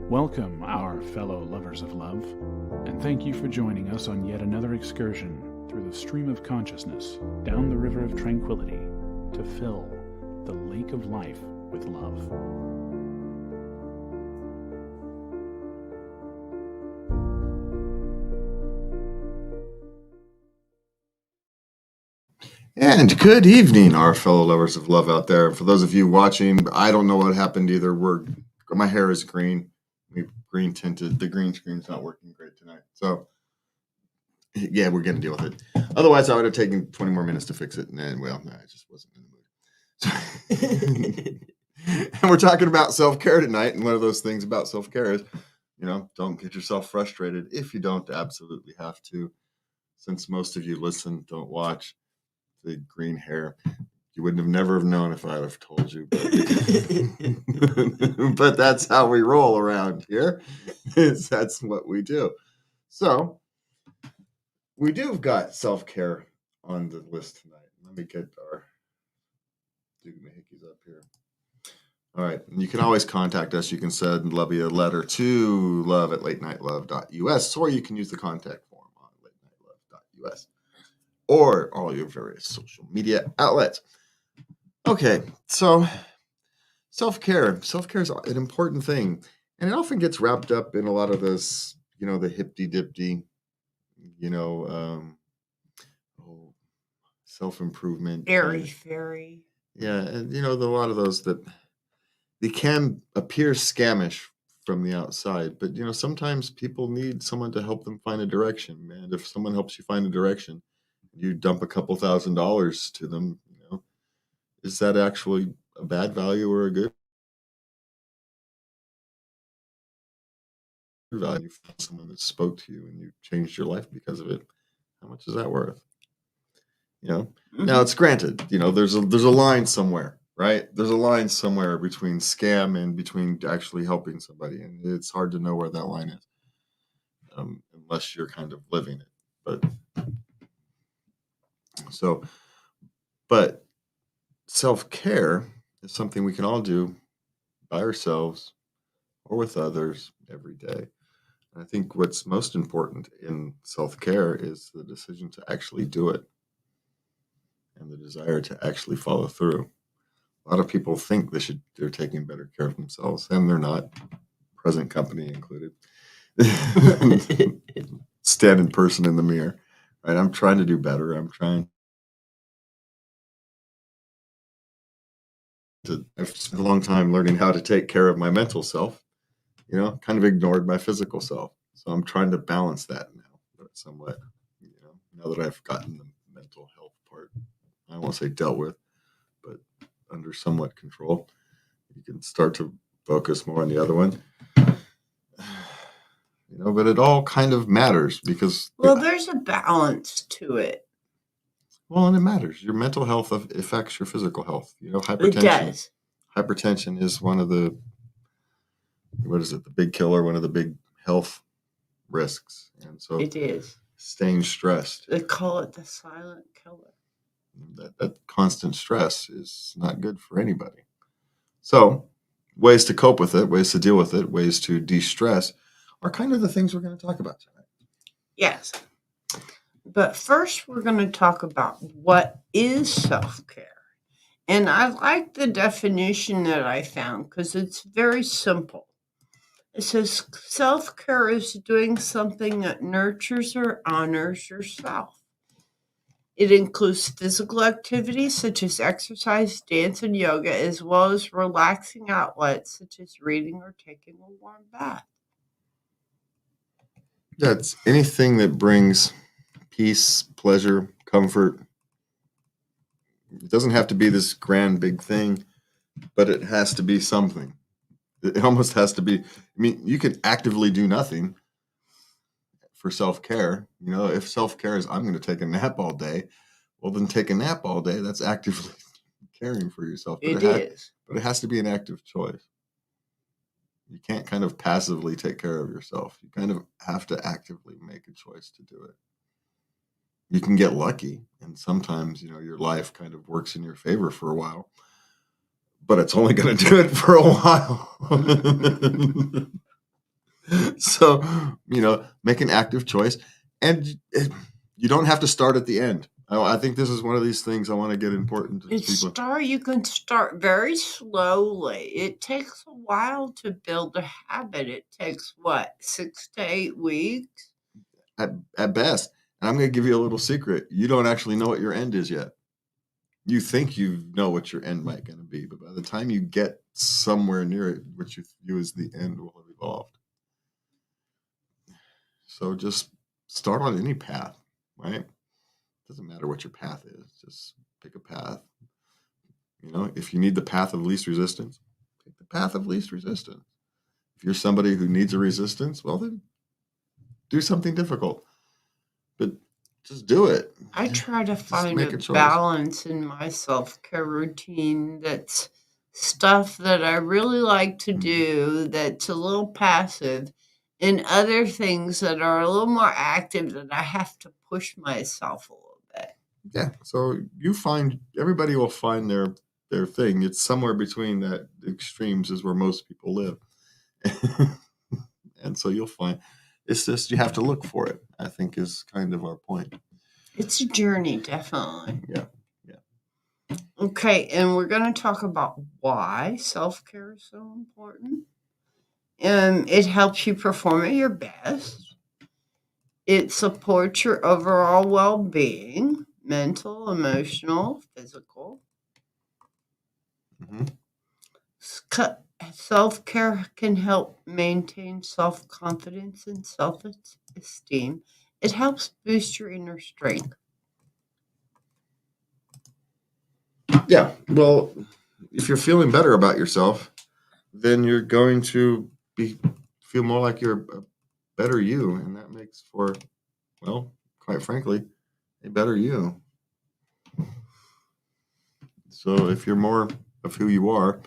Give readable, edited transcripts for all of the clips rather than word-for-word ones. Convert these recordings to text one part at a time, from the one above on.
Welcome, our fellow lovers of love, and thank you for joining us on yet another excursion through the stream of consciousness down the river of tranquility to fill the lake of life with love. And good evening, our fellow lovers of love out there. For those of you watching, I don't know what happened either. My hair is green. We've green tinted. The green screen's not working great tonight. So, yeah, we're going to deal with it. Otherwise, I would have taken 20 more minutes to fix it. And, well, no, I just wasn't in the mood. And we're talking about self-care tonight. And one of those things about self-care is, don't get yourself frustrated if you don't absolutely have to. Since most of you listen, don't watch. The green hair, you wouldn't have never have known if I'd have told you, but that's how we roll around here. That's what we do. So we do have got self-care on the list tonight. Let me get our doohickeys up here. All right, and you can always contact us. You can send Lubby a letter to love@latenightlove.us, or you can use the contact form on latenightlove.us. or all your various social media outlets. Okay, so self-care. Self-care is an important thing, and it often gets wrapped up in a lot of this, the hippity-dippity, self-improvement. Very. Yeah, and a lot of those that they can appear scamish from the outside, but sometimes people need someone to help them find a direction. And if someone helps you find a direction, you dump a couple $1,000s to them, is that actually a bad value or a good value? You found someone that spoke to you and you changed your life because of it. How much is that worth? Now it's granted, there's a line somewhere, right? There's a line somewhere between scam and between actually helping somebody. And it's hard to know where that line is unless you're kind of living it. But self-care is something we can all do by ourselves or with others every day. And I think what's most important in self-care is the decision to actually do it and the desire to actually follow through. A lot of people think they're taking better care of themselves, and they're not, present company included. Standing person in the mirror, right? I'm trying to do better. I've spent a long time learning how to take care of my mental self, kind of ignored my physical self. So I'm trying to balance that now somewhat, now that I've gotten the mental health part, I don't want to say dealt with, but under somewhat control. You can start to focus more on the other one. But it all kind of matters because... Well, there's a balance to it. Well, and it matters. Your mental health affects your physical health. Hypertension. It does. Hypertension is one of the, the big killer, one of the big health risks. And so it is. Staying stressed. They call it the silent killer. That constant stress is not good for anybody. So ways to cope with it, ways to deal with it, ways to de-stress are kind of the things we're going to talk about tonight. Yes. But first, we're going to talk about what is self-care. And I like the definition that I found because it's very simple. It says self-care is doing something that nurtures or honors yourself. It includes physical activities such as exercise, dance, and yoga, as well as relaxing outlets such as reading or taking a warm bath. That's anything that brings peace, pleasure, comfort. It doesn't have to be this grand big thing, but it has to be something. It almost has to be. You could actively do nothing for self-care. If self-care is I'm going to take a nap all day, well, then take a nap all day. That's actively caring for yourself. But it has to be an active choice. You can't kind of passively take care of yourself. You kind of have to actively make a choice to do it. You can get lucky, and sometimes, your life kind of works in your favor for a while. but it's only going to do it for a while. So, make an active choice, and you don't have to start at the end. I think this is one of these things I want to get important to people. You can start very slowly. It takes a while to build a habit. It takes what, 6 to 8 weeks? At best. And I'm going to give you a little secret. You don't actually know what your end is yet. You think you know what your end might going to be, but by the time you get somewhere near it, what you view as the end will have evolved. So just start on any path, right? Doesn't matter what your path is. Just pick a path. If you need the path of least resistance, pick the path of least resistance. If you're somebody who needs a resistance, well, then do something difficult. But just do it. I try to find make a a choice. balance in my self-care routine that's stuff that I really like to do that's a little passive, and other things that are a little more active that I have to push myself a little bit. Yeah. So everybody will find their thing. It's somewhere between that extremes is where most people live. And so you'll find it's just you have to look for it, I think, is kind of our point. It's a journey, definitely. Yeah. Okay, and we're going to talk about why self-care is so important. It helps you perform at your best. It supports your overall well-being, mental, emotional, physical. Mm-hmm. Self-care can help maintain self-confidence and self-esteem. It helps boost your inner strength. Yeah. Well, if you're feeling better about yourself, then you're going to feel more like you're a better you, and that makes for, well, quite frankly, a better you. So if you're more of who you are,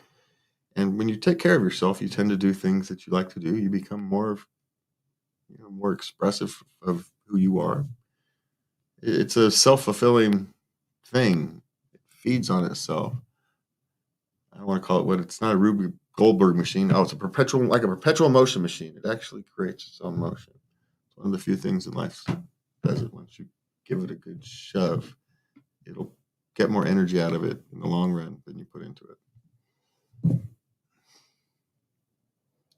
and when you take care of yourself, you tend to do things that you like to do. You become more expressive of who you are. It's a self-fulfilling thing. It feeds on itself. I don't want to call it what it's not a Rube Goldberg machine. Oh, it's a perpetual motion machine. It actually creates its own motion. It's one of the few things in life that does it. Once you give it a good shove, it'll get more energy out of it in the long run than you put into it.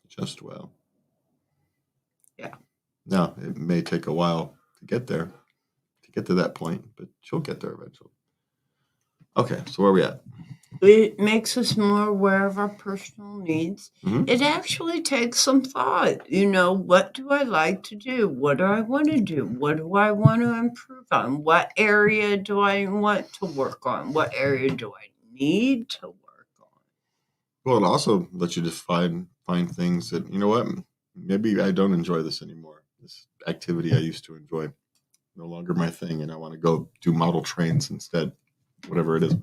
Just well. Yeah. Now, it may take a while to get there, to get to that point, but you'll get there eventually. Okay, so where are we at? It makes us more aware of our personal needs. Mm-hmm. It actually takes some thought. What do I like to do? What do I want to do? What do I want to improve on? What area do I want to work on? What area do I need to work on? Well, it also lets you just find things that, maybe I don't enjoy this anymore. This activity I used to enjoy, no longer my thing, and I want to go do model trains instead, whatever it is.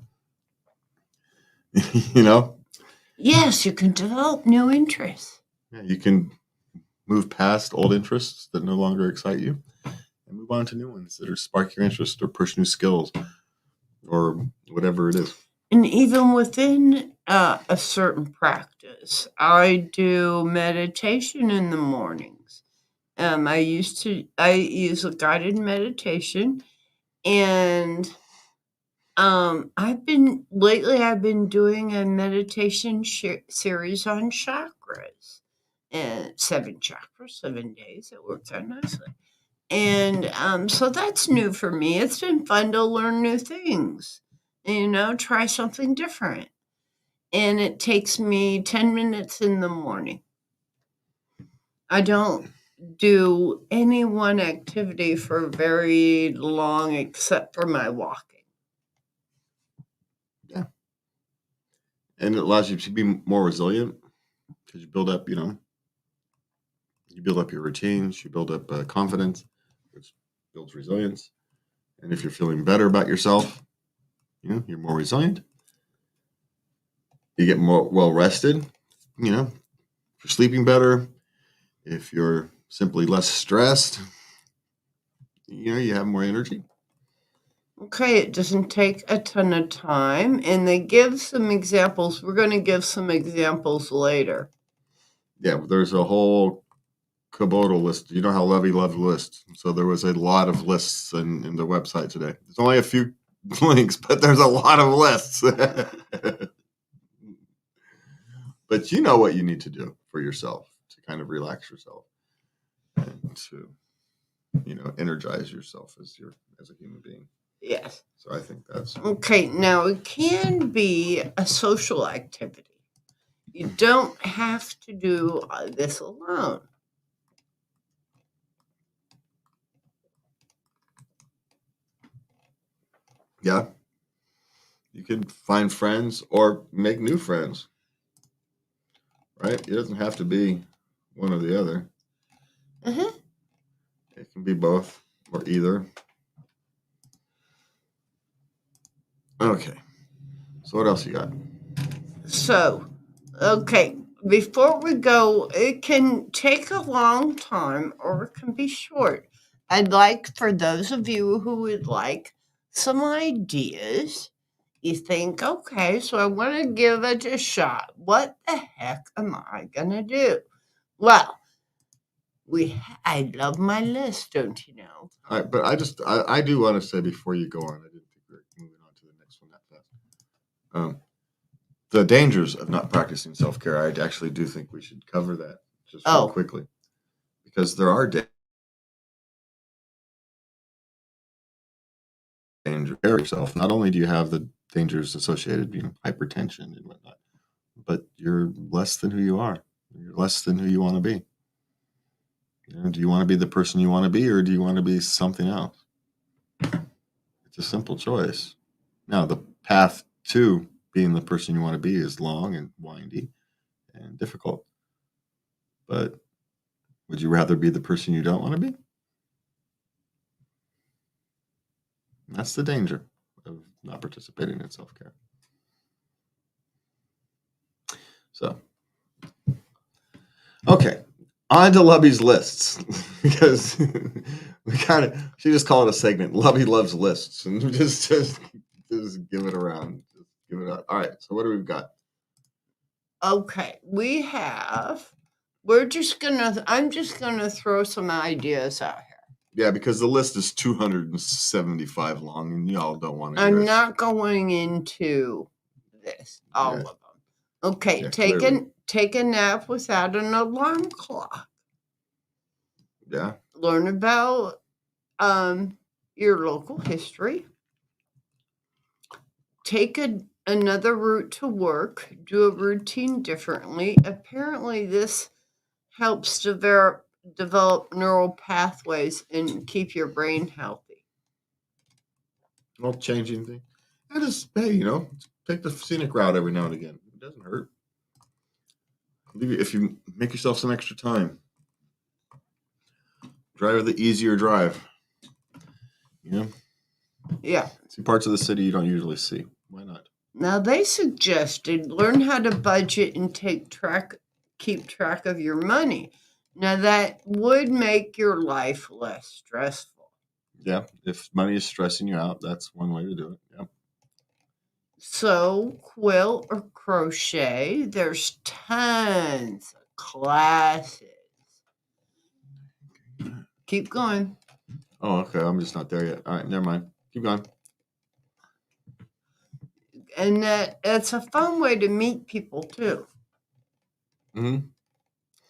Yes, you can develop new interests. Yeah, you can move past old interests that no longer excite you and move on to new ones that spark your interest or push new skills or whatever it is. And even within a certain practice, I do meditation in the mornings. I use a guided meditation, and I've been doing a meditation series on chakras, and 7 chakras, 7 days. It works out nicely. And so that's new for me. It's been fun to learn new things, try something different. And it takes me 10 minutes in the morning. I don't do any one activity for very long except for my walking. Yeah. And it allows you to be more resilient because you build up, you build up your routines, you build up confidence, which builds resilience. And if you're feeling better about yourself, you're more resilient. You get more well rested, if you're sleeping better, if you're simply less stressed, you have more energy. Okay, it doesn't take a ton of time, and they give some examples. We're going to give some examples later. Yeah, there's a whole caboodle list. You know how Lubby loves lists. So there was a lot of lists in the website today. There's only a few links, but there's a lot of lists. But you know what you need to do for yourself to kind of relax yourself and to, energize yourself as a human being. Yes. So I think that's okay. Now it can be a social activity. You don't have to do this alone. yeah. You can find friends or make new friends. Right? It doesn't have to be one or the other. Uh-huh. It can be both or either. Okay. So what else you got? So, okay, before we go, it can take a long time or it can be short. I'd like for those of you who would like some ideas. You think, okay, so I want to give it a shot. What the heck am I going to do? Well, I love my list, don't you know? But I do want to say before you go on, I didn't think we were moving on to the next one that fast. The dangers of not practicing self-care, I actually do think we should cover that just real quickly, because there are dangers. Care yourself. Not only do you have the dangers associated, hypertension and whatnot, but you're less than who you are. You're less than who you want to be. Do you want to be the person you want to be, or do you want to be something else? It's a simple choice. Now, the path to being the person you want to be is long and windy and difficult. But would you rather be the person you don't want to be? That's the danger of not participating in self-care. So, okay, on to Lubby's lists, because we should just call it a segment. Lubby loves lists, and just give it around. Just give it out. All right, so what do we got? Okay, I'm just gonna throw some ideas out here. Yeah, because the list is 275 long, and y'all don't want to. I'm not going into this, all of them. Okay, Yeah, take a nap without an alarm clock. Yeah. Learn about your local history. Take another route to work. Do a routine differently. Apparently, this helps develop neural pathways and keep your brain healthy. Well, changing things. And just, hey, take the scenic route every now and again. It doesn't hurt. If you make yourself some extra time, drive the easier drive. Yeah. See parts of the city you don't usually see. Why not? Now they suggested learn how to budget and keep track of your money. Now that would make your life less stressful. Yeah, if money is stressing you out, that's one way to do it. Yeah. So quilt or crochet, there's tons of classes. Keep going. Oh, okay. I'm just not there yet. All right, never mind. Keep going. And it's a fun way to meet people too. Mm-hmm.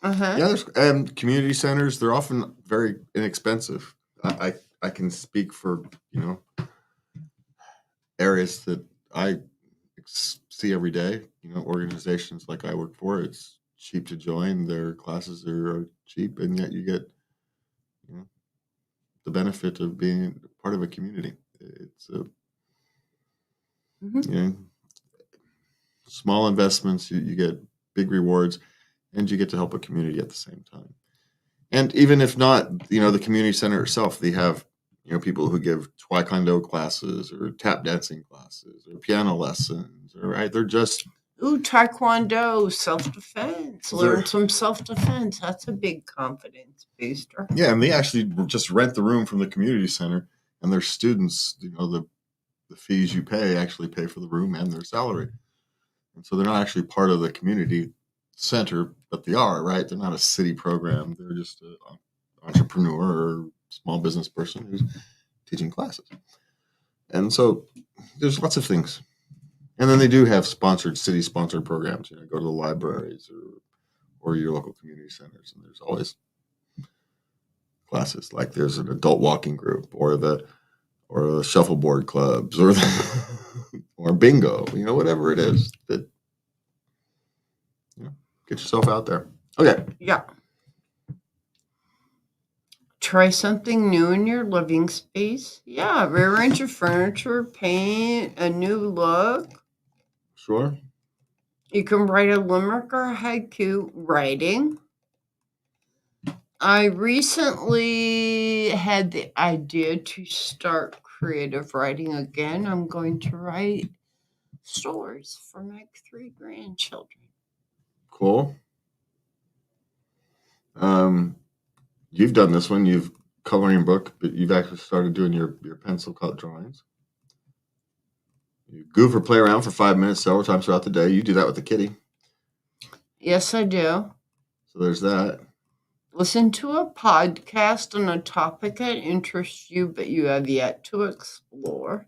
Uh-huh. Yeah, there's community centers. They're often very inexpensive. I can speak for areas that I see every day. Organizations like I work for. It's cheap to join. Their classes are cheap, and yet you get the benefit of being part of a community. It's small investments. You get big rewards, and you get to help a community at the same time. And even if not, the community center itself, they have, people who give taekwondo classes or tap dancing classes or piano lessons, right? They're just... Taekwondo, self-defense. Learn some self-defense. That's a big confidence booster. Yeah, and they actually just rent the room from the community center, and their students, the the fees you pay actually pay for the room and their salary. And so they're not actually part of the community center, but they are, right? They're not a city program. They're just an entrepreneur or small business person who's teaching classes. And so there's lots of things. And then they do have city-sponsored programs. Go to the libraries or your local community centers, and there's always classes. Like there's an adult walking group or the shuffleboard clubs or bingo, whatever it is that, get yourself out there. Okay. Yeah. Try something new in your living space. Yeah. Rearrange your furniture, paint a new look. Sure. You can write a limerick or a haiku. Writing. I recently had the idea to start creative writing again. I'm going to write stories for my 3 grandchildren. Cool. You've done this one. You've coloring book, but you've actually started doing your pencil cut drawings. You goof or play around for 5 minutes several times throughout the day. You do that with the kitty. Yes, I do. So there's that. Listen to a podcast on a topic that interests you, but you have yet to explore.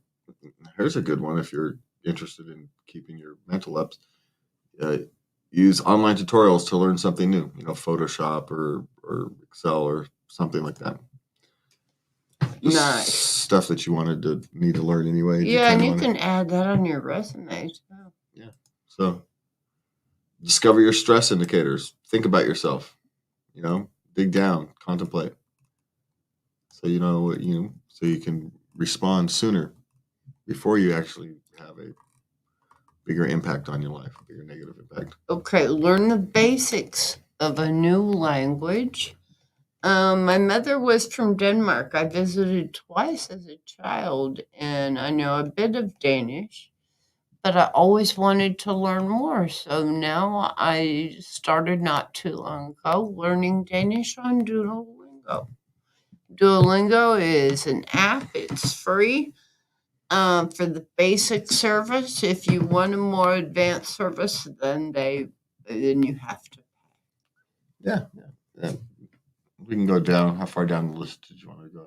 Here's a good one if you're interested in keeping your mental up. Use online tutorials to learn something new, Photoshop or Excel or something like that. Just Nice. Stuff that you need to learn anyway. Yeah, and you can add that on your resume too. Yeah. So discover your stress indicators. Think about yourself. Dig down, contemplate. So so you can respond sooner before you actually have a bigger impact on your life, a bigger negative impact. Okay, learn the basics of a new language. My mother was from Denmark. I visited twice as a child, and I know a bit of Danish, but I always wanted to learn more. So now I started not too long ago learning Danish on Duolingo. Duolingo is an app. It's free for the basic service. If you want a more advanced service, then you have to. Yeah. We can go down. How far down the list did you want to go?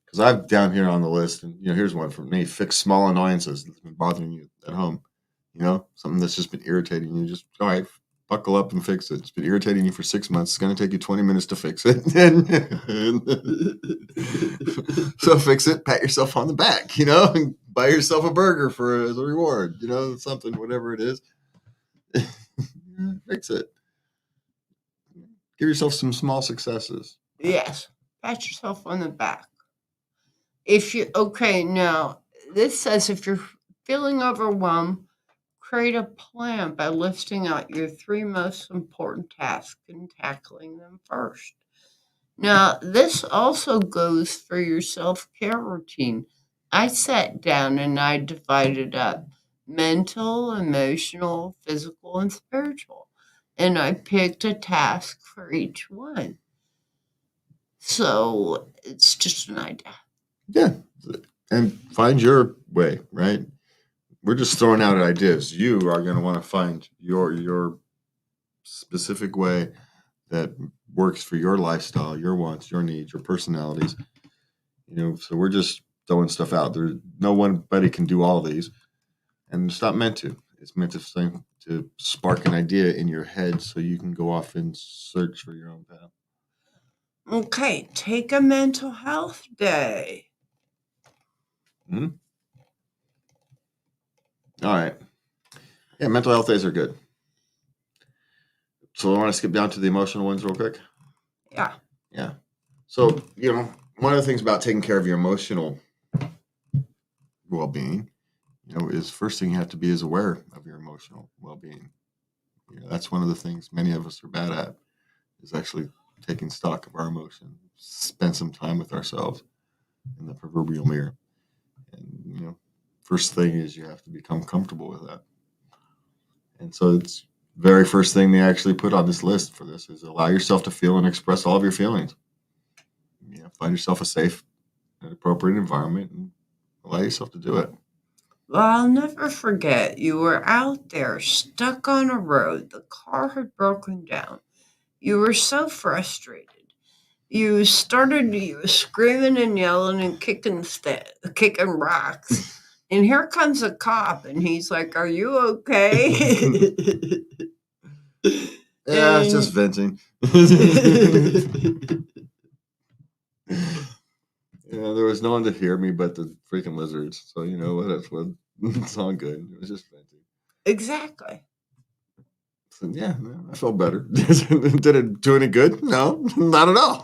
Because I'm down here on the list, and here's one from me: fix small annoyances that's been bothering you at home. Something that's just been irritating you. Just all right, buckle up and fix it. It's been irritating you for 6 months. It's going to take you 20 minutes to fix it. So fix it. Pat yourself on the back. And buy yourself a burger as a reward. Something, whatever it is. Fix it. Give yourself some small successes. Yes, pat yourself on the back. Now this says if you're feeling overwhelmed, create a plan by listing out your 3 most important tasks and tackling them first. Now, this also goes for your self-care routine. I sat down and I divided up mental, emotional, physical, and spiritual. And I picked a task for each one. So it's just an idea. Yeah. And find your way, right? We're just throwing out ideas. You are going to want to find your specific way that works for your lifestyle, your wants, your needs, your personalities. So we're just throwing stuff out. Nobody can do all these, and it's not meant to. It's meant to spark an idea in your head so you can go off and search for your own path. Okay, take a mental health day. All right. Yeah, mental health days are good. So I want to skip down to the emotional ones real quick. Yeah. Yeah. So, one of the things about taking care of your emotional well-being, is first thing you have to be is aware of your emotional well-being. That's one of the things many of us are bad at, is actually taking stock of our emotions, spend some time with ourselves in the proverbial mirror. And, first thing is you have to become comfortable with that. And so it's very first thing they actually put on this list for this is allow yourself to feel and express all of your feelings. Find yourself a safe and appropriate environment and allow yourself to do it. Well, I'll never forget you were out there stuck on a road. The car had broken down. You were so frustrated. You were screaming and yelling and kicking rocks. And here comes a cop, and he's like, "Are you Yeah, okay?" it's just and venting. There was no one to hear me but the freaking lizards. So you know what? It's all good. It was just venting. exactly. So yeah, no, I felt better. Did it do any good? No, not at all.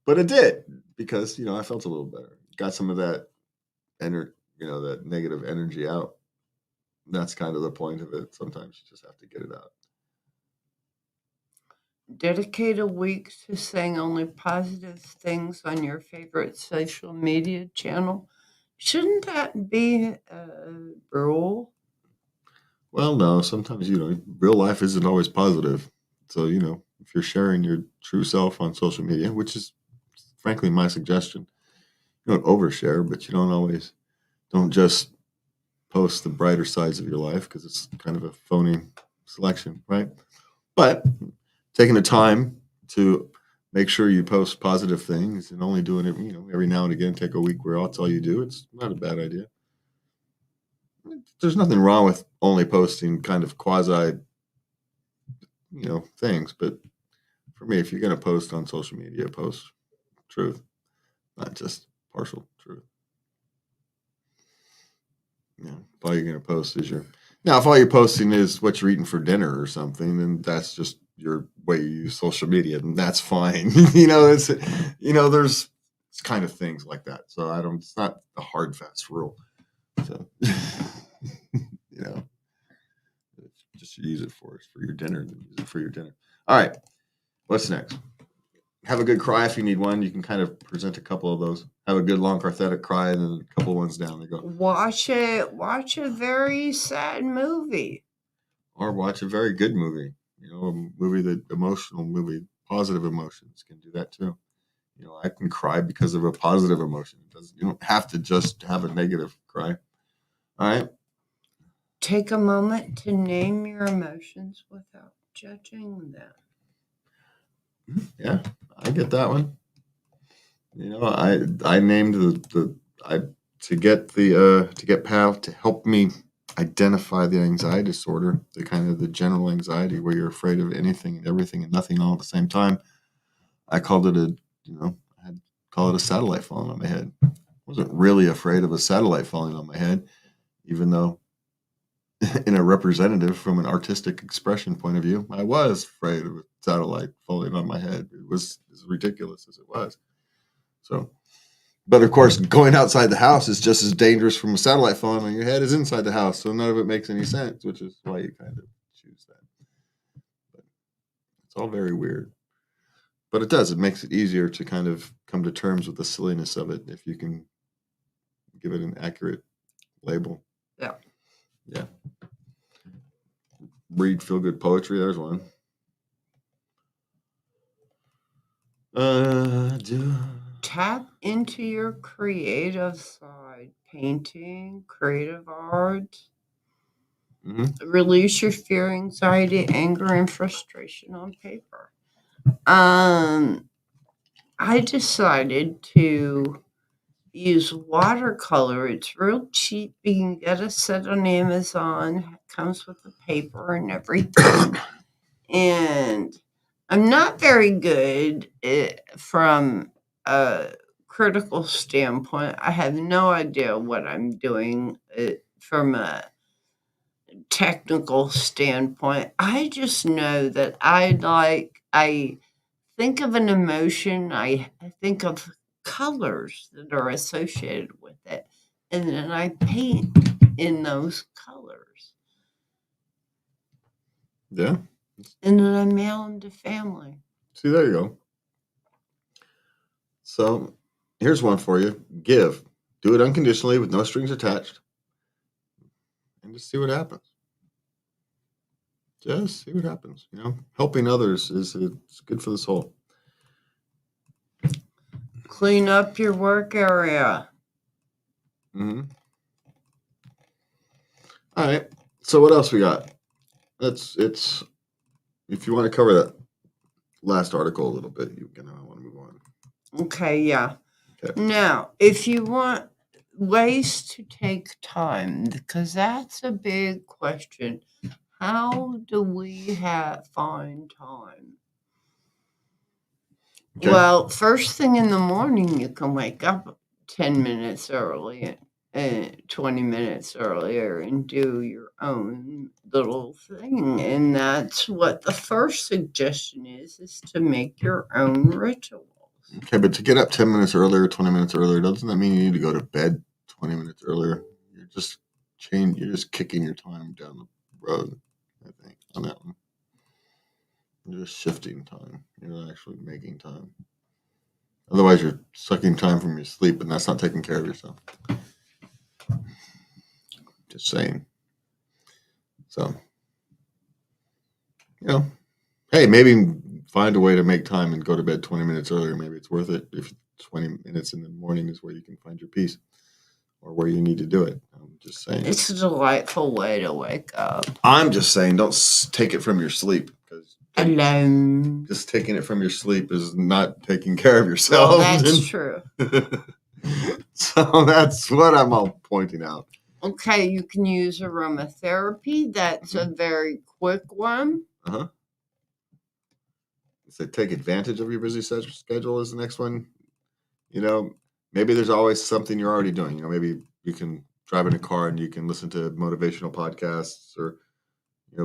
But it did because I felt a little better. Got some of that that negative energy out. That's kind of the point of it. Sometimes you just have to get it out. Dedicate a week to saying only positive things on your favorite social media channel. Shouldn't that be a rule? Well, no, sometimes real life isn't always positive. So if you're sharing your true self on social media, which is frankly my suggestion, you don't overshare, but you don't just post the brighter sides of your life because it's kind of a phony selection, right? But taking the time to make sure you post positive things and only doing it, every now and again, take a week where that's all you do. It's not a bad idea. There's nothing wrong with only posting kind of quasi, things. But for me, if you're going to post on social media, post truth, not just partial truth. If all you're going to post is if all you're posting is what you're eating for dinner or something, then that's just your way you use social media, and that's fine. There's it's kind of things like that. So it's not a hard fast rule. So, you know, just use it for your dinner, then use it for your dinner. All right. What's next? Have a good cry if you need one. You can kind of present a couple of those. Have a good long cathartic cry, and then a couple ones down. They go. Watch a very sad movie. Or watch a very good movie. A emotional movie, positive emotions can do that too. I can cry because of a positive emotion. You don't have to just have a negative cry. All right. Take a moment to name your emotions without judging them. Yeah, I get that one. I named the I to get Pal to help me identify the anxiety disorder, the kind of the general anxiety where you're afraid of anything and everything and nothing all at the same time. I called it I'd call it a satellite falling on my head. I wasn't really afraid of a satellite falling on my head, even though in a representative from an artistic expression point of view, I was afraid of a satellite falling on my head. It was as ridiculous as it was. So, but of course, going outside the house is just as dangerous from a satellite falling on your head as inside the house. So none of it makes any sense, which is why you kind of choose that. But it's all very weird. But it does. It makes it easier to kind of come to terms with the silliness of it if you can give it an accurate label. Yeah. Yeah. Read feel good poetry. There's one. Do Tap into your creative side, painting, creative art. Release your fear, anxiety, anger, and frustration on paper. I decided to use watercolor. It's real cheap. You can get a set on Amazon. It comes with the paper and everything. And I'm not very good from a critical standpoint. I have no idea what I'm doing from a technical standpoint. I just know that I think of an emotion, I think of colors that are associated with it, and then I paint in those colors. Yeah. And then I mail them to family. See, there you go. So here's one for you. Give. Do it unconditionally with no strings attached. And just see what happens. Just see what happens. Helping others it's good for the soul. Clean up your work area. Mm-hmm. All right. So what else we got? It's if you want to cover that last article a little bit, you can want to move on. Okay, yeah. Okay. Now, if you want ways to take time, because that's a big question. How do we find time? Okay. Well, first thing in the morning, you can wake up 10 minutes early, 20 minutes earlier, and do your own little thing. And that's what the first suggestion is to make your own rituals. Okay, but to get up 10 minutes earlier, 20 minutes earlier, doesn't that mean you need to go to bed 20 minutes earlier? You're just kicking your time down the road, I think, on that one. You're just shifting time. You're not actually making time. Otherwise, you're sucking time from your sleep, and that's not taking care of yourself. Just saying. So, hey, maybe find a way to make time and go to bed 20 minutes earlier. Maybe it's worth it if 20 minutes in the morning is where you can find your peace or where you need to do it. I'm just saying. It's a delightful way to wake up. I'm just saying, don't take it from your sleep, because Alone. just taking it from your sleep is not taking care of yourself. Well, that's true. So that's what I'm all pointing out. Okay, you can use aromatherapy. That's a very quick one. Uh-huh. So take advantage of your busy schedule is the next one. Maybe there's always something you're already doing. Maybe you can drive in a car and you can listen to motivational podcasts, or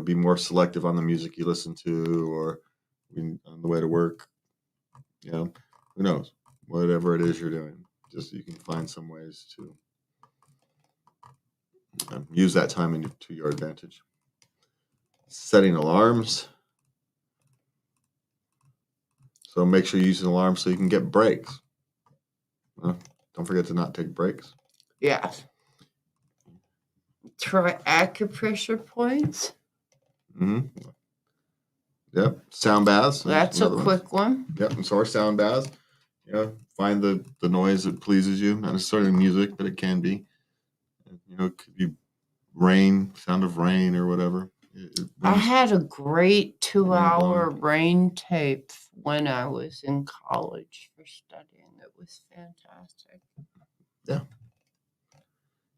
be more selective on the music you listen to, or on the way to work. Who knows? Whatever it is you're doing, just you can find some ways to use that time to your advantage. Setting alarms. So make sure you use an alarm so you can get breaks. Don't forget to not take breaks. Yes. Try acupressure points. Mm-hmm. Yep. Sound baths. That's a quick one. Yep. And so are sound baths. Find the noise that pleases you. Not necessarily music, but it can be. It could be rain, sound of rain or whatever. I had a great 2-hour rain tape when I was in college for studying. It was fantastic. Yeah.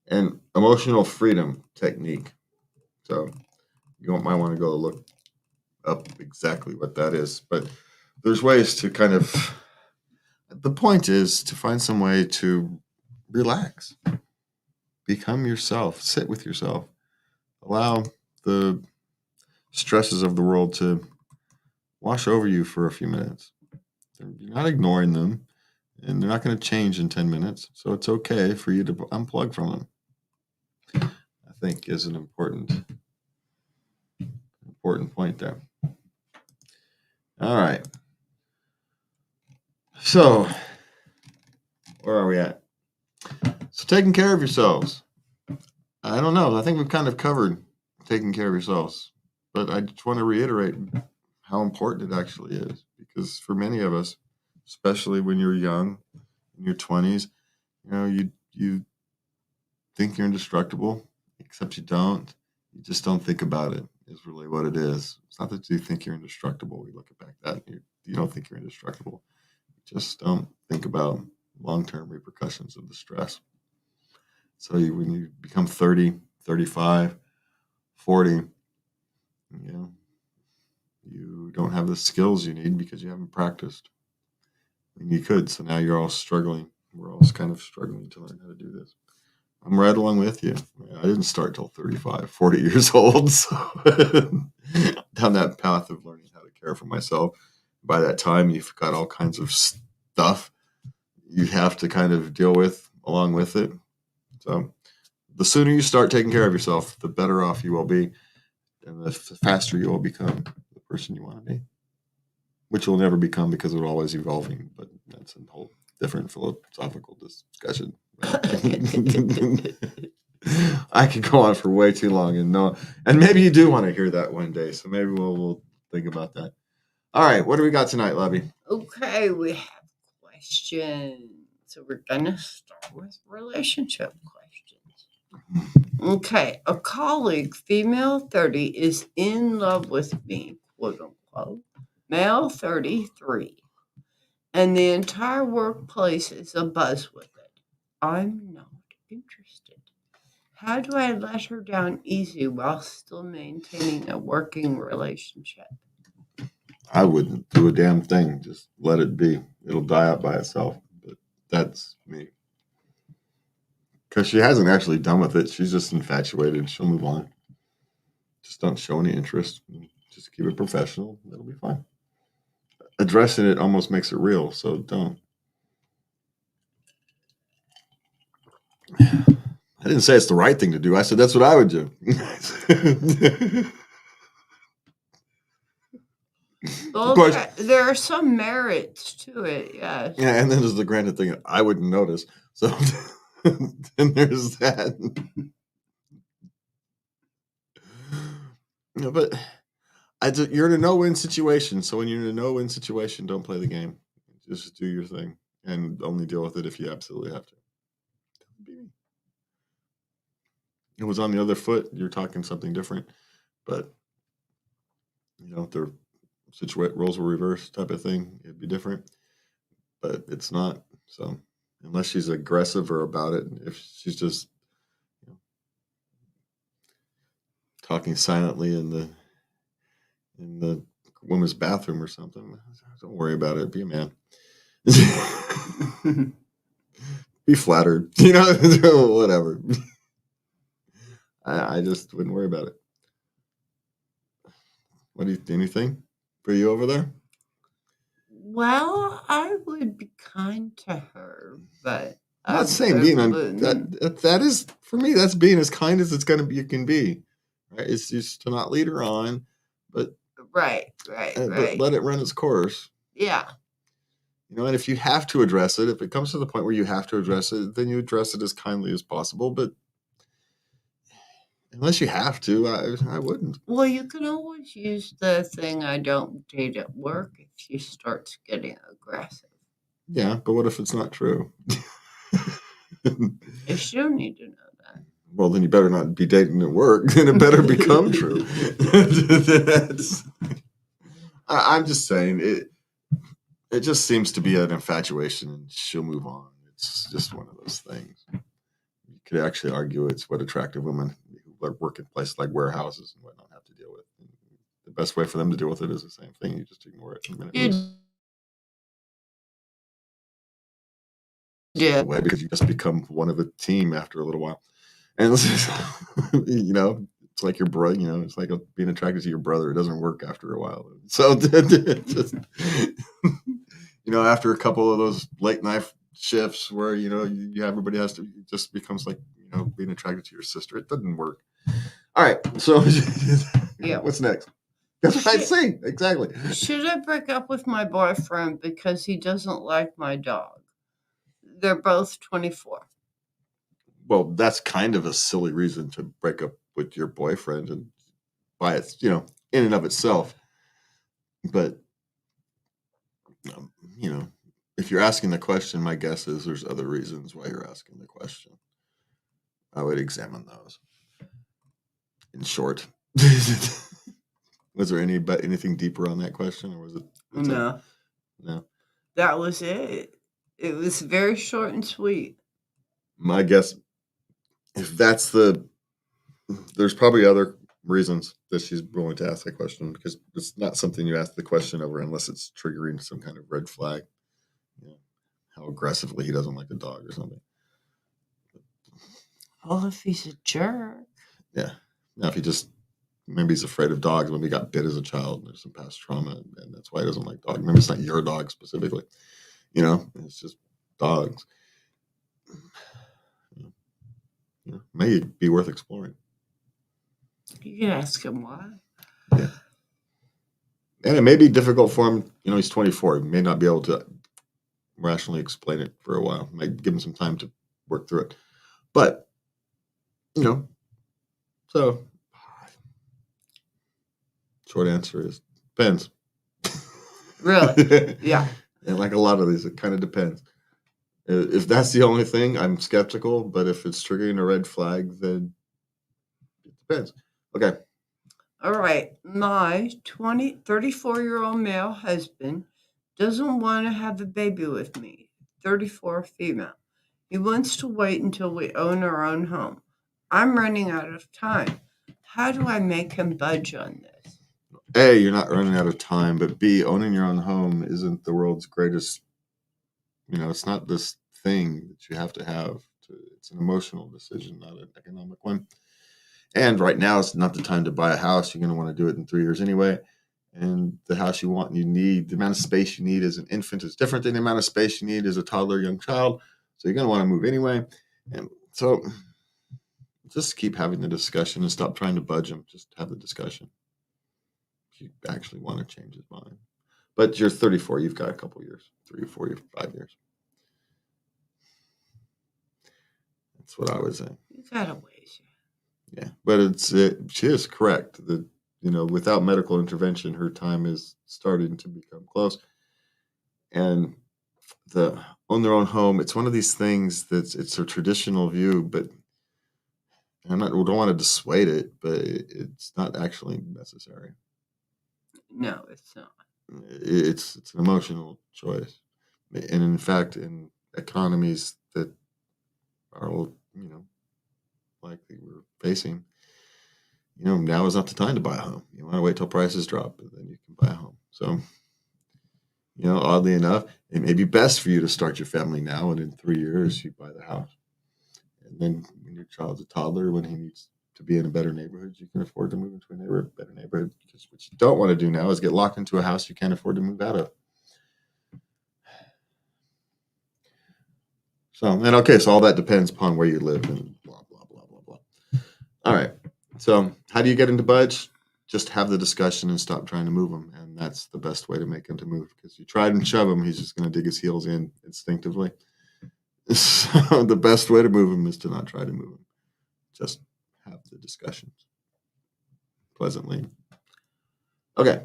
And emotional freedom technique. So you might want to go look up exactly what that is. But there's ways to the point is to find some way to relax. Become yourself. Sit with yourself. Allow the stresses of the world to wash over you for a few minutes. You're not ignoring them, and they're not going to change in 10 minutes. So it's okay for you to unplug from them. I think is an important point there. All right. So where are we at? So taking care of yourselves. I don't know. I think we've kind of covered taking care of yourselves, but I just want to reiterate how important it actually is, because for many of us, especially when you're young, in your 20s, you think you're indestructible, except you don't. You just don't think about it, is really what it is. It's not that you think you're indestructible. We look back at that, you don't think you're indestructible. You just don't think about long-term repercussions of the stress. So when you become 30, 35, 40, you don't have the skills you need because you haven't practiced. And you could, so now you're all struggling. We're all kind of struggling to learn how to do this. I'm right along with you. I didn't start till 35, 40 years old. So down that path of learning how to care for myself. By that time, you've got all kinds of stuff you have to kind of deal with along with it. So the sooner you start taking care of yourself, the better off you will be, and the faster you will become the person you want to be, which you'll never become because we're always evolving. But that's a whole different philosophical discussion. I could go on for way too long, and maybe you do want to hear that one day. So maybe we'll think about that. All right, what do we got tonight, Lubby? Okay, we have question. So we're going to start with relationship questions. Okay. A colleague, female 30, is in love with me, quote unquote, male 33, and the entire workplace is abuzz with it. I'm not interested. How do I let her down easy while still maintaining a working relationship? I wouldn't do a damn thing. Just let it be. It'll die out by itself. But that's me. Because she hasn't actually done with it. She's just infatuated. She'll move on. Just don't show any interest. Just keep it professional. It'll be fine. Addressing it almost makes it real, so don't. I didn't say it's the right thing to do. I said that's what I would do. Well, Of course, there are some merits to it, yes. yeah, and then there's the granted thing I wouldn't notice. So then there's that. Yeah, but you're in a no-win situation. So when you're in a no-win situation, don't play the game. Just do your thing and only deal with it if you absolutely have to. It was on the other foot. You're talking something different, but if the roles were reversed type of thing, it'd be different. But it's not. So unless she's aggressive or about it, if she's just talking silently in the women's bathroom or something, don't worry about it. Be a man. Be flattered. Whatever. I just wouldn't worry about it. Anything for you over there? Well, I would be kind to her, but I'm not saying being that is, for me, that's being as kind as you can be. Right? It's just to not lead her on, but right. But let it run its course. Yeah. And if you have to address it, if it comes to the point where you have to address it, then you address it as kindly as possible. But unless you have to, I wouldn't. Well, you can always use the thing, I don't date at work, if she starts getting aggressive. Yeah, but what if it's not true? She don't need to know that. Well, then you better not be dating at work. Then it better become true. I'm just saying, it just seems to be an infatuation, and she'll move on. It's just one of those things. You could actually argue it's what attractive women who work in places like warehouses and whatnot have to deal with. And the best way for them to deal with it is the same thing. You just ignore it. Yeah. Because you just become one of a team after a little while. And it's like your brother, it's like being attracted to your brother. It doesn't work after a while. So just, after a couple of those late night shifts where, everybody has to, it just becomes like, being attracted to your sister. It doesn't work. All right. So yeah. What's next? That's what I'd say. Exactly. Should I break up with my boyfriend because he doesn't like my dog? They're both 24. Well, that's kind of a silly reason to break up with your boyfriend and by its, in and of itself. But, if you're asking the question, my guess is there's other reasons why you're asking the question. I would examine those. In short, was there anything deeper on that question, or was it? No. No. That was it. It was very short and sweet. My guess, if that's there's probably other reasons that she's willing to ask that question, because it's not something you ask the question over unless it's triggering some kind of red flag. How aggressively he doesn't like the dog or something. Well, if he's a jerk. Yeah. Now, if maybe he's afraid of dogs. Maybe he got bit as a child. There's some past trauma, and that's why he doesn't like dogs. Maybe it's not your dog specifically. It's just dogs. May be worth exploring. You can ask him why. Yeah. And it may be difficult for him. He's 24. He may not be able to rationally explain it for a while. Might give him some time to work through it. But, so short answer is depends. Really? Yeah. And like a lot of these, it kind of depends. If that's the only thing, I'm skeptical. But if it's triggering a red flag, then it depends. Okay. All right. My 34-year-old male husband doesn't want to have a baby with me. 34 female. He wants to wait until we own our own home. I'm running out of time. How do I make him budge on this? A, you're not running out of time, but B, owning your own home isn't the world's greatest. It's not this thing that you have to have. It's an emotional decision, not an economic one. And right now, it's not the time to buy a house. You're going to want to do it in 3 years anyway. And the house you want and you need, the amount of space you need as an infant is different than the amount of space you need as a toddler, young child. So you're going to want to move anyway. And so just keep having the discussion and stop trying to budge him. Just have the discussion. If you actually want to change his mind. But you're 34. You've got a couple years, 3 or 4 years, 5 years. That's what I would say. You got a ways. Yeah, but she is correct that without medical intervention, her time is starting to become close. And the own their own home, it's one of these things it's a traditional view, but we don't want to dissuade it, but it's not actually necessary. No, it's not. It's an emotional choice, and in fact, in economies that are likely we're facing, now is not the time to buy a home. You want to wait till prices drop, and then you can buy a home. So, oddly enough, it may be best for you to start your family now, and in 3 years you buy the house. And then when your child's a toddler, when he needs to be in a better neighborhood, you can afford to move into a better neighborhood. Because what you don't want to do now is get locked into a house you can't afford to move out of. So all that depends upon where you live and blah, blah, blah, blah, blah. All right. So how do you get him to budge? Just have the discussion and stop trying to move him. And that's the best way to make him to move, because you try and shove him, he's just going to dig his heels in instinctively. So the best way to move him is to not try to move him. Just have the discussions pleasantly. Okay.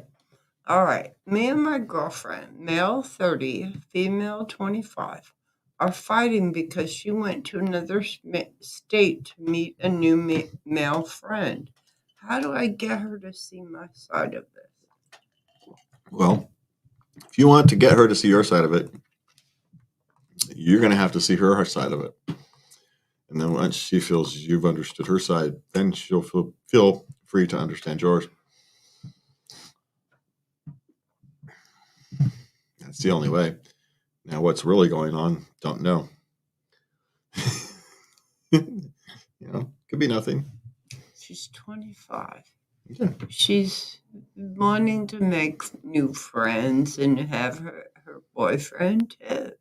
All right. Me and my girlfriend, male 30, female 25, are fighting because she went to another state to meet a new male friend. How do I get her to see my side of this? Well, if you want to get her to see your side of it, you're going to have to see her side of it. And then once she feels you've understood her side, then she'll feel free to understand yours. That's the only way. Now, what's really going on, don't know. Could be nothing. She's 25. Yeah. She's wanting to make new friends and have her boyfriend too.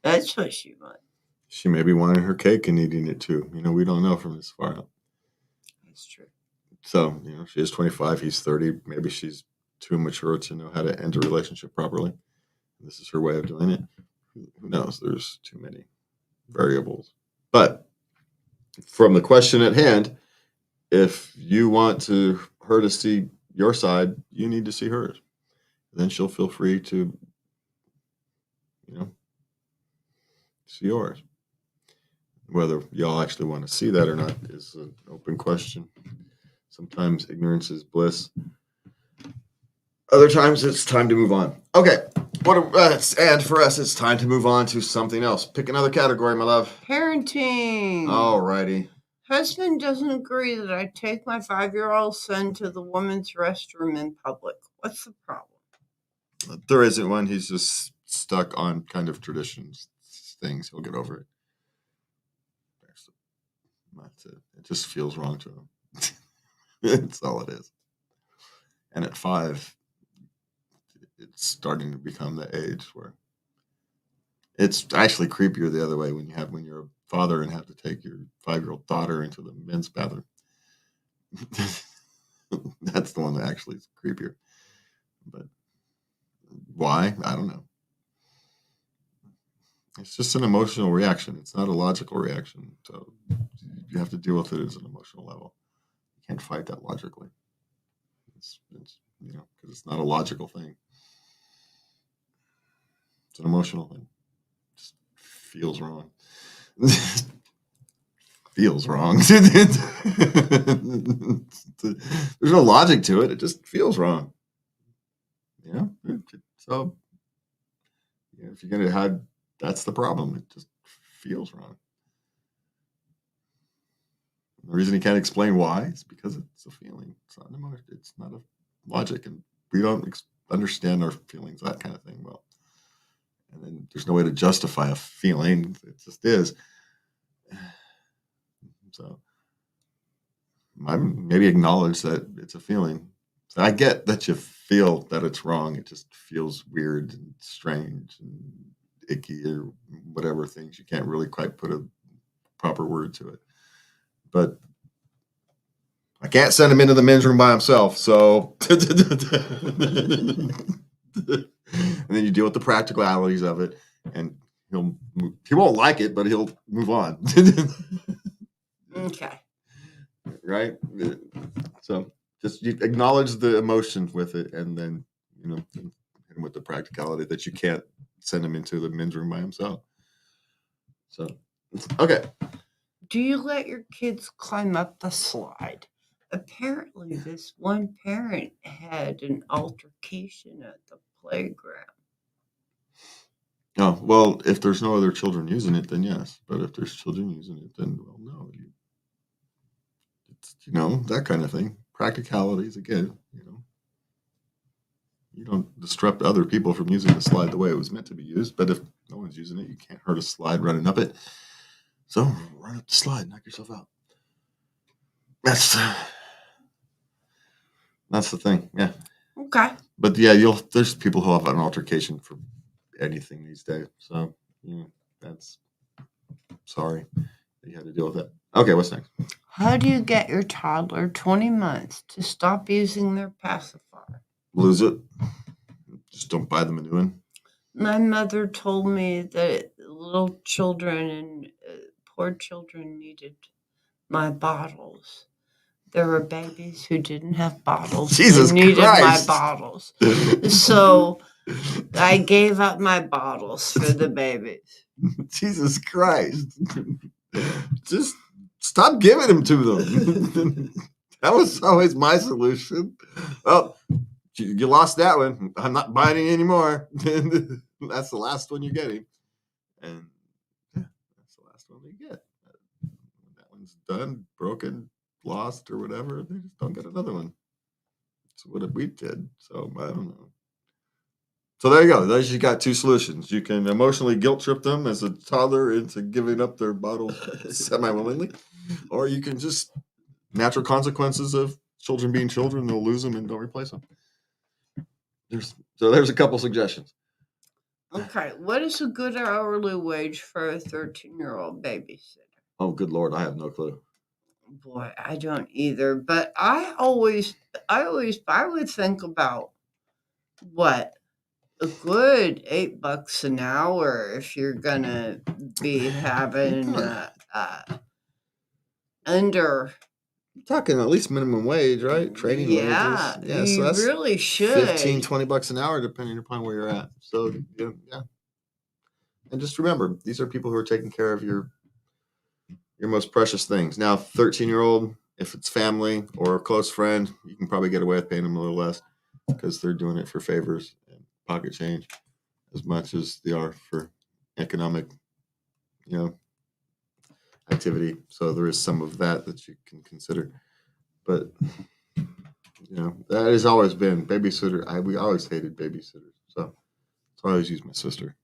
That's what she wants. She may be wanting her cake and eating it too. We don't know from this far out. That's true. So, she is 25, he's 30. Maybe she's too mature to know how to end a relationship properly. This is her way of doing it. Who knows? There's too many variables. But from the question at hand, if you want her to see your side, you need to see hers. Then she'll feel free to, see yours. Whether y'all actually want to see that or not is an open question. Sometimes ignorance is bliss. Other times it's time to move on. Okay. And for us, it's time to move on to something else. Pick another category, my love. Parenting. All righty. Husband doesn't agree that I take my 5-year-old son to the women's restroom in public. What's the problem? There isn't one. He's just stuck on kind of traditions things. He'll get over it. That's it. It just feels wrong to him. That's all it is. And at 5, it's starting to become the age where it's actually creepier the other way when you're a father and have to take your 5-year-old daughter into the men's bathroom. That's the one that actually is creepier. But why? I don't know. It's just an emotional reaction. It's not a logical reaction. So you have to deal with it as an emotional level. You can't fight that logically. It's because it's not a logical thing. It's an emotional thing. It just feels wrong. Feels wrong. There's no logic to it. It just feels wrong. So if you're gonna have, that's the problem. It just feels wrong. The reason he can't explain why is because it's a feeling. It's not an emotion. It's not a logic, and we don't understand our feelings, that kind of thing. Well, and then there's no way to justify a feeling. It just is. So I maybe acknowledge that it's a feeling. So I get that you feel that it's wrong. It just feels weird and strange and icky or whatever things. You can't really quite put a proper word to it. But I can't send him into the men's room by himself. So and then you deal with the practicalities of it, and he won't like it, but he'll move on. Okay. Right? So just you acknowledge the emotion with it, and then hit him with the practicality that you can't send him into the men's room by himself. So okay. Do you let your kids climb up the slide? Apparently, this one parent had an altercation at the playground. Oh, well, if there's no other children using it, then yes. But if there's children using it, then well, no. It's that kind of thing. Practicalities again. You don't disrupt other people from using the slide the way it was meant to be used. But if no one's using it, you can't hurt a slide running up it. So run up the slide, knock yourself out. That's the thing. Yeah. Okay. But yeah, there's people who have an altercation for anything these days. So that's sorry that you had to deal with that. Okay, what's next? How do you get your toddler 20 months to stop using their pacifier? Lose it. Just don't buy them a new one. My mother told me that little children and poor children needed my bottles. There were babies who didn't have bottles. Jesus and needed Christ. my bottles. So I gave up my bottles for the babies. Jesus Christ. Just stop giving them to them. That was always my solution. Well, you lost that one. I'm not buying it anymore. That's the last one you're getting. And that's the last one you get. When that one's done, broken, lost, or whatever, they just don't get another one. That's what we did. So I don't know. So there you go. Those you got two solutions. You can emotionally guilt trip them as a toddler into giving up their bottles semi-willingly, or you can just natural consequences of children being children. They'll lose them and don't replace them. There's a couple suggestions. Okay, what is a good hourly wage for a 13-year-old babysitter? Oh, good Lord, I have no clue. Boy, I don't either. But I would think about what a good $8 an hour if you're gonna be having under. You're talking at least minimum wage, right? Training Yeah, wages. Yeah, so you that's really should. $15-$20 an hour, depending upon where you're at. So yeah. And just remember, these are people who are taking care of your most precious things. Now, 13-year-old, if it's family or a close friend, you can probably get away with paying them a little less because they're doing it for favors and pocket change as much as they are for economic, activity. So there is some of that you can consider. But, that has always been babysitter. We always hated babysitters. So I always use my sister.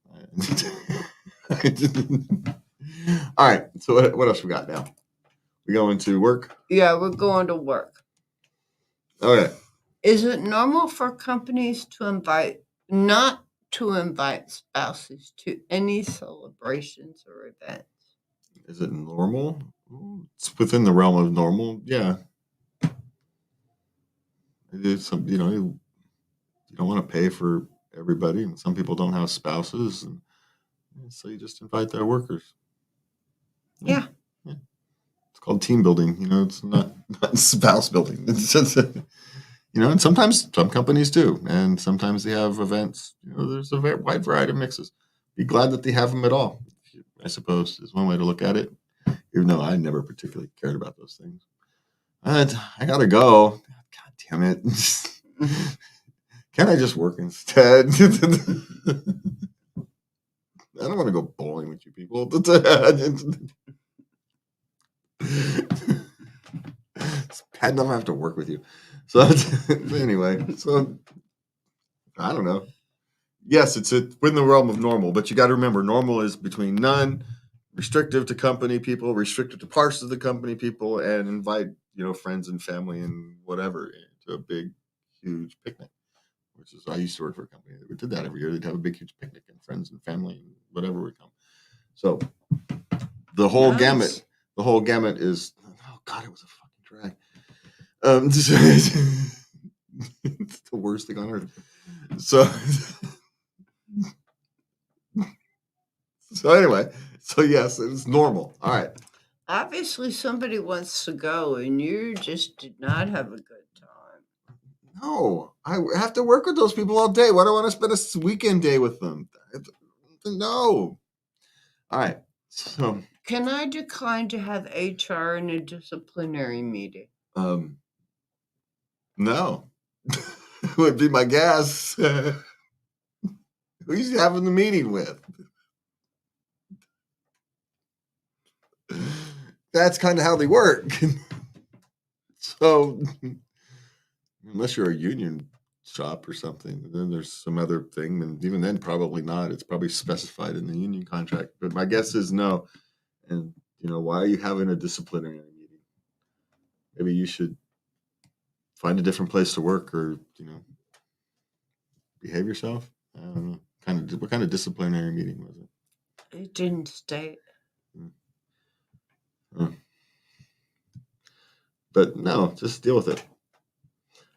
All right. So what else we got now? We going to work? Yeah, we're going to work. Okay. Is it normal for companies not to invite spouses to any celebrations or events? Is it normal? It's within the realm of normal. Yeah. It is some, you don't want to pay for everybody, and some people don't have spouses, and so you just invite their workers. Yeah. It's called team building. It's not spouse building. It's just, And sometimes some companies do, and sometimes they have events. There's a very wide variety of mixes. Be glad that they have them at all, I suppose, is one way to look at it, even though I never particularly cared about those things. But I gotta go. God damn it. Can't I just work instead? I don't want to go bowling with you people. It's bad enough I have to work with you. So anyway, I don't know. Yes, it's within the realm of normal, but you got to remember, normal is between none, restrictive to company people, restricted to parts of the company people, and invite friends and family and whatever to a big, huge picnic. Which is, I used to work for a company that did that every year. They'd have a big, huge picnic, and friends and family and whatever would come. So the whole Nice. gamut is. Oh God, it was a fucking drag. It's the worst thing on earth. So anyway, yes, it's normal. All right. Obviously, somebody wants to go, and you just did not have a good time. No, I have to work with those people all day. Why do I want to spend a weekend day with them? No. All right. So, Can I decline to have HR in a disciplinary meeting? no, would be my guess. Who's you having the meeting with? That's kind of how they work. So, unless you're a union shop or something, then there's some other thing, and even then, probably not. It's probably specified in the union contract. But my guess is no. And why are you having a disciplinary meeting? Maybe you should find a different place to work, or behave yourself. I don't know. What kind of disciplinary meeting was it? It didn't state. But no, just deal with it.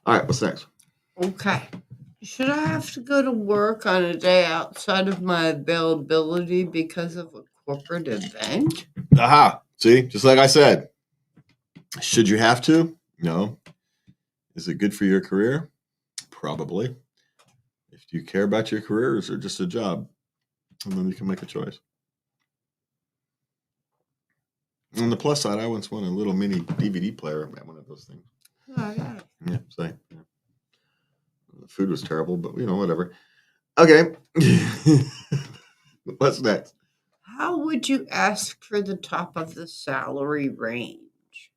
All right, what's next? Okay. Should I have to go to work on a day outside of my availability because of a corporate event? Aha. See, just like I said. Should you have to? No. Is it good for your career? Probably. If you care about your career, or is it just a job? And then you can make a choice. On the plus side, I once won a little mini DVD player at one of those things. Okay. Yeah, so the food was terrible, but whatever. Okay. What's next? How would you ask for the top of the salary range?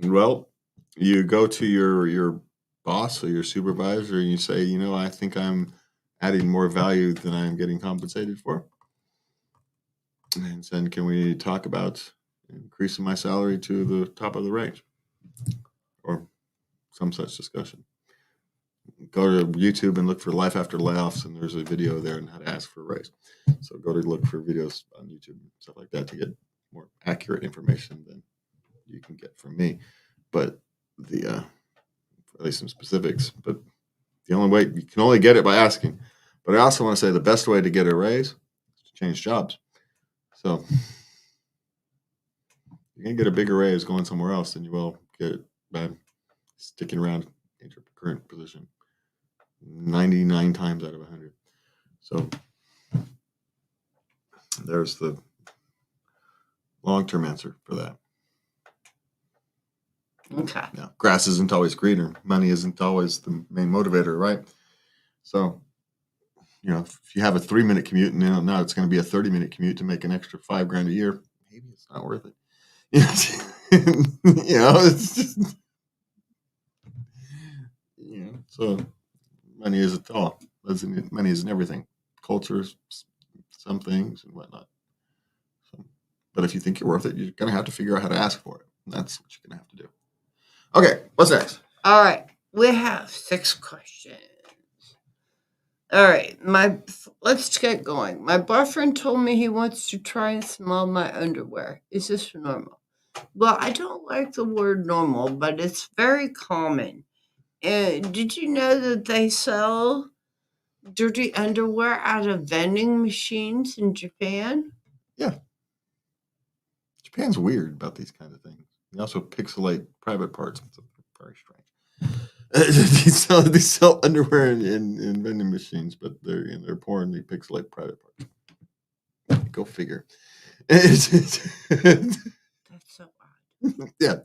Well, you go to your boss or your supervisor and you say, I think I'm adding more value than I'm getting compensated for. And then can we talk about increasing my salary to the top of the range? Or some such discussion. Go to YouTube and look for Life After Layoffs, and there's a video there on how to ask for a raise. So go to look for videos on YouTube and stuff like that to get more accurate information than you can get from me. But at least some specifics. But the only way you can only get it by asking. But I also want to say the best way to get a raise is to change jobs. So you can get a bigger raise going somewhere else than you will get it by sticking around in your current position 99 times out of 100. So there's the long-term answer for that. Okay. Now, grass isn't always greener. Money isn't always the main motivator, right? So, if you have a 3-minute commute and now it's going to be a 30-minute commute to make an extra $5,000 a year, maybe it's not worth it. It's just, so money isn't all. Money isn't everything. Cultures, some things and whatnot. So, but if you think you're worth it, you're going to have to figure out how to ask for it. And that's what you're going to have to do. Okay, what's next? All right. We have 6 questions. All right. Let's get going. My boyfriend told me he wants to try and smell my underwear. Is this normal? Well, I don't like the word normal, but it's very common. Did you know that they sell dirty underwear out of vending machines in Japan? Yeah. Japan's weird about these kind of things. They also pixelate private parts. It's very strange. They sell underwear in vending machines, but they're poorly pixelated private parts. Go figure. That's so odd. Yeah.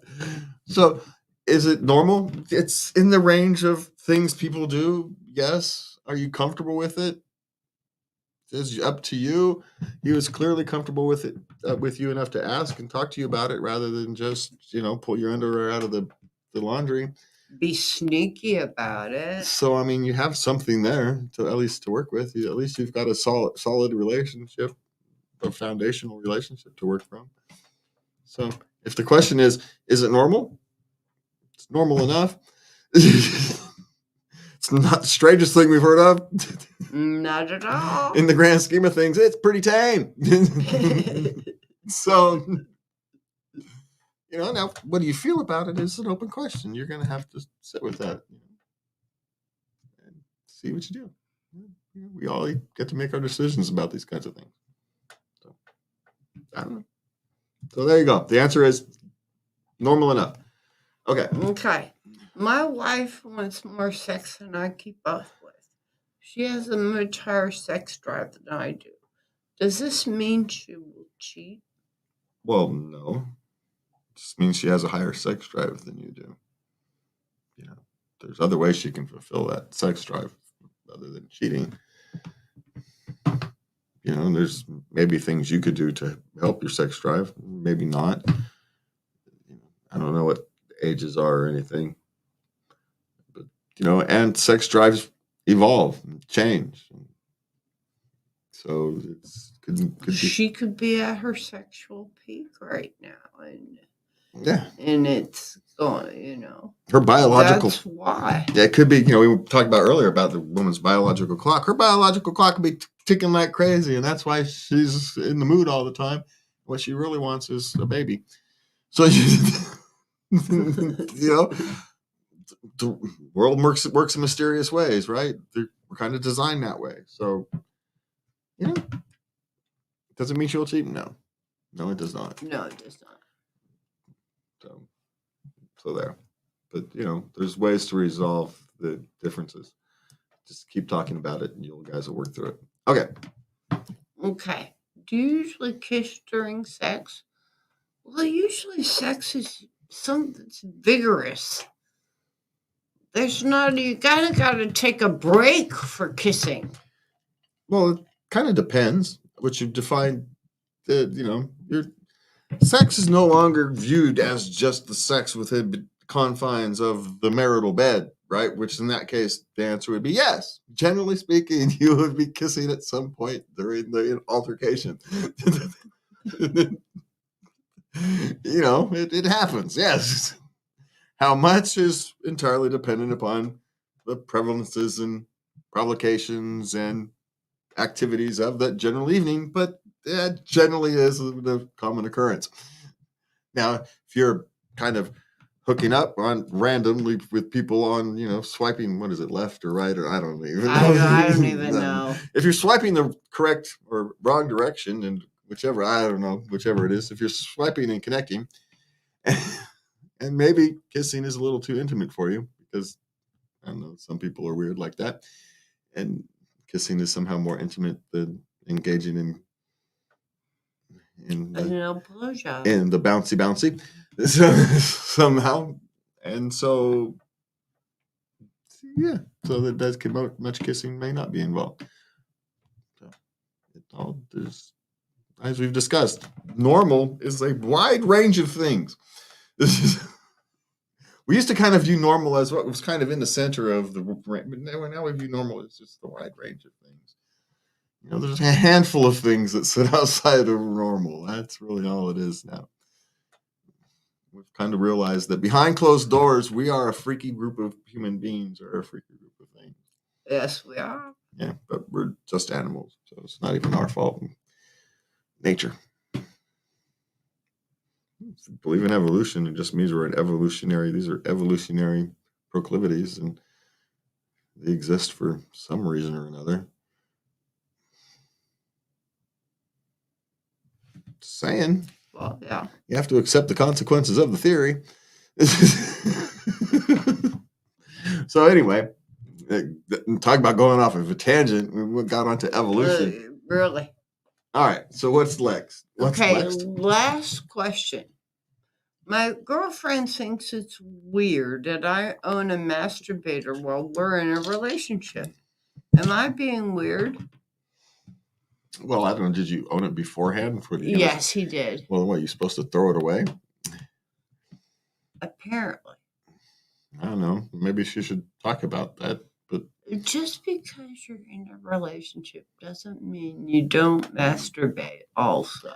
So is it normal? It's in the range of things people do. Yes. Are you comfortable with it? It's up to you. He was clearly comfortable with it, with you enough to ask and talk to you about it rather than just, pull your underwear out of the laundry. Be sneaky about it. So, I mean, you have something there to at least to work with. At least you've got a solid relationship, a foundational relationship to work from. So if the question is it normal? It's normal enough. It's not the strangest thing we've heard of. Not at all. In the grand scheme of things, it's pretty tame. So, now what do you feel about it is an open question. You're going to have to sit with that and see what you do. We all get to make our decisions about these kinds of things. So, I don't know. So there you go. The answer is normal enough. Okay. My wife wants more sex than I keep up with. She has a much higher sex drive than I do. Does this mean she will cheat? Well, no. It just means she has a higher sex drive than you do. There's other ways she can fulfill that sex drive other than cheating. There's maybe things you could do to help your sex drive. Maybe not. I don't know what ages are or anything. But, and sex drives evolve and change. So could be. She could be at her sexual peak right now. Yeah. And it's going, Her biological. That's why. Yeah, it could be, we talked about earlier about the woman's biological clock. Her biological clock could be ticking like crazy, and that's why she's in the mood all the time. What she really wants is a baby. So, the world works in mysterious ways, right? We're kind of designed that way. So, does it mean she'll cheat? No. No, it does not. No, it does not. So there. But, there's ways to resolve the differences. Just keep talking about it, and you guys will work through it. Okay. Do you usually kiss during sex? Well, usually sex is something that's vigorous. You gotta take a break for kissing. Well, it kind of depends what you've defined. Your sex is no longer viewed as just the sex within the confines of the marital bed, right? Which in that case, the answer would be yes. Generally speaking, you would be kissing at some point during the altercation. It happens, yes. How much is entirely dependent upon the prevalences and provocations and activities of that general evening, but that generally is a common occurrence. Now, if you're kind of hooking up on randomly with people on, swiping, what is it, left or right, or I don't even know. I don't even know. If you're swiping the correct or wrong direction, and whichever it is, if you're swiping and connecting, and maybe kissing is a little too intimate for you because, I don't know, some people are weird like that, and kissing is somehow more intimate than engaging in the bouncy somehow. And so, yeah, so that much kissing may not be involved. So it all is, as we've discussed, normal is a wide range of things. We used to kind of view normal as what was kind of in the center of the brain, but now we view normal as just the wide range of things. There's a handful of things that sit outside of normal. That's really all it is now. We've kind of realized that behind closed doors, we are a freaky group of human beings or a freaky group of things. Yes, we are. Yeah, but we're just animals, so it's not even our fault. Nature. If you believe in evolution, it just means these are evolutionary proclivities, and they exist for some reason or another. Saying. Well, yeah. You have to accept the consequences of the theory. So anyway, talk about going off of a tangent. We got onto evolution. Really? All right. So what's next? What's Okay, next? last question. My girlfriend thinks it's weird that I own a masturbator while we're in a relationship. Am I being weird? Well, I don't know. Did you own it beforehand? Yes, he did. Well, what, are you supposed to throw it away? Apparently. I don't know. Maybe she should talk about that. But Just because you're in a relationship doesn't mean you don't masturbate also.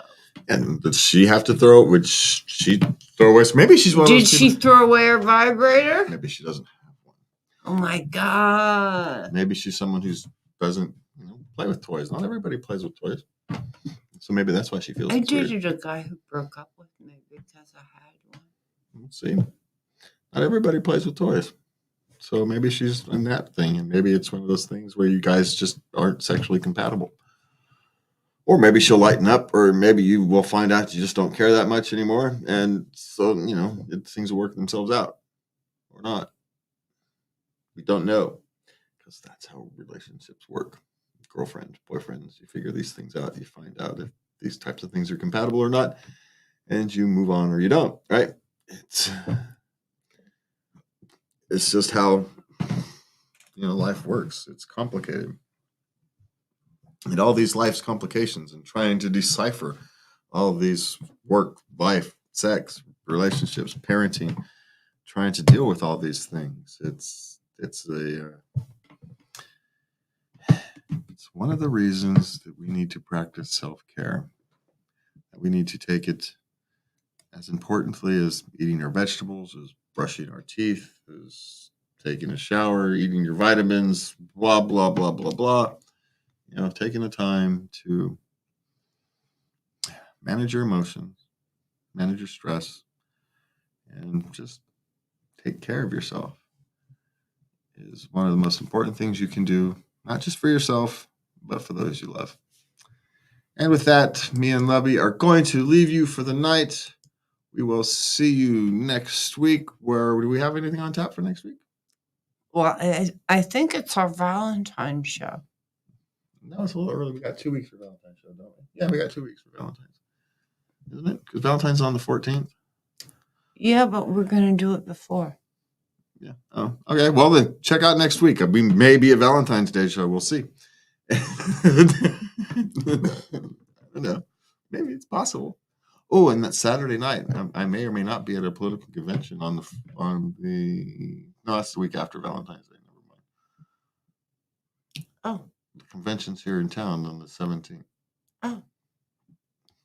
and did she have to throw it? Would she throw away? Maybe she's one of Did those she people. throw away her vibrator? Maybe she doesn't have one. Oh my God. Maybe she's someone who doesn't play with toys. Not everybody plays with toys. So maybe that's why she feels I it's weird. dated a guy who broke up with me because I had one. Let's see. Not everybody plays with toys. So maybe she's in that thing. And maybe it's one of those things where you guys just aren't sexually compatible. Or maybe she'll lighten up, or maybe you will find out you just don't care that much anymore. And so, things will work themselves out or not. We don't know, because that's how relationships work. Girlfriends, boyfriends, you figure these things out. You find out if these types of things are compatible or not, and you move on or you don't, right? It's just how life works. It's complicated. And all these life's complications and trying to decipher all of these work, life, sex, relationships, parenting, trying to deal with all these things. It's one of the reasons that we need to practice self-care. That we need to take it as importantly as eating our vegetables, as brushing our teeth, as taking a shower, eating your vitamins, blah, blah, blah, blah, blah. Taking the time to manage your emotions, manage your stress, and just take care of yourself is one of the most important things you can do, not just for yourself, but for those you love. And with that, me and Lubby are going to leave you for the night. We will see you next week. Do we have anything on tap for next week? Well, I think it's our Valentine's show. No, it's a little early. We got 2 weeks for Valentine's show, don't we? Yeah, we got 2 weeks for Valentine's. Isn't it? Because Valentine's on the 14th. Yeah, but we're going to do it before. Yeah. Oh, okay. Well, then check out next week. We may be a Valentine's Day show. We'll see. I don't know. Maybe it's possible. Oh, and that Saturday night, I may or may not be at a political convention no, that's the week after Valentine's Day. Never mind. Oh. The convention's here in town on the 17th. Oh.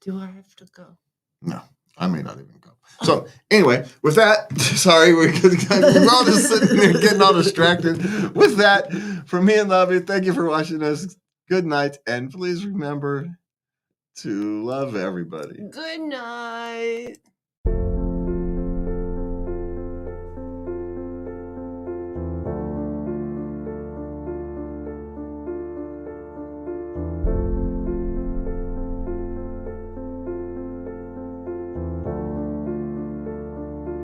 Do I have to go? No, I may not even go. So anyway, with that, sorry, we're all just sitting there getting all distracted. With that, from me and Lubby, thank you for watching us. Good night, and please remember to love everybody. Good night.